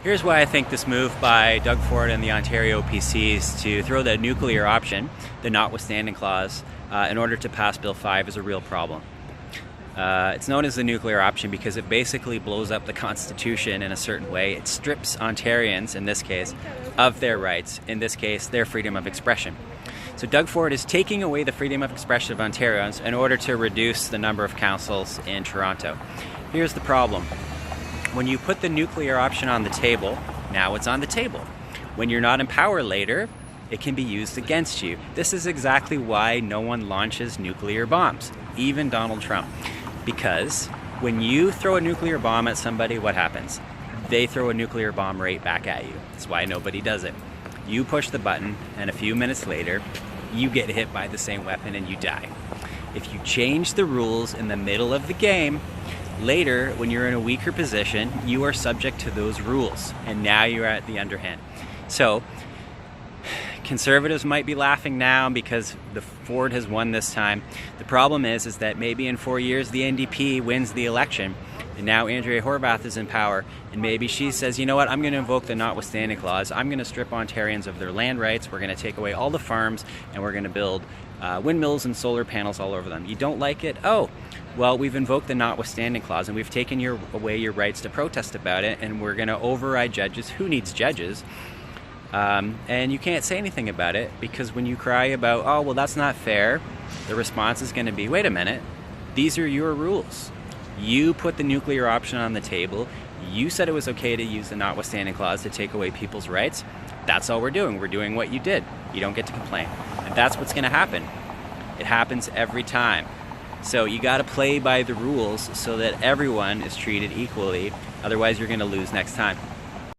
Here's why I think this move by Doug Ford and the Ontario PCs to throw the nuclear option, the notwithstanding clause, in order to pass Bill 5 is a real problem. It's known as the nuclear option because it basically blows up the Constitution in a certain way. It strips Ontarians, in this case, of their rights, in this case, their freedom of expression. So Doug Ford is taking away the freedom of expression of Ontarians in order to reduce the number of councils in Toronto. Here's the problem. When you put the nuclear option on the table, now it's on the table. When you're not in power later, it can be used against you. This is exactly why no one launches nuclear bombs, even Donald Trump. Because when you throw a nuclear bomb at somebody, what happens? They throw a nuclear bomb right back at you. That's why nobody does it. You push the button, and a few minutes later, you get hit by the same weapon and you die. If you change the rules in the middle of the game, later, when you're in a weaker position, you are subject to those rules, and now you're at the underhand. So, Conservatives might be laughing now because the Ford has won this time. The problem is that maybe in 4 years the NDP wins the election, and now Andrea Horwath is in power, and maybe she says, you know what, I'm going to invoke the notwithstanding clause. I'm going to strip Ontarians of their land rights. We're going to take away all the farms, and we're going to build windmills and solar panels all over them. You don't like it? Oh, well, we've invoked the notwithstanding clause, and we've taken away your rights to protest about it, and we're going to override judges. Who needs judges? And you can't say anything about it, because when you cry about, oh, well, that's not fair, the response is going to be, wait a minute, these are your rules. You put the nuclear option on the table. You said it was okay to use the notwithstanding clause to take away people's rights. That's all we're doing. We're doing what you did. You don't get to complain. And that's what's going to happen. It happens every time. So you got to play by the rules so that everyone is treated equally. Otherwise, you're going to lose next time.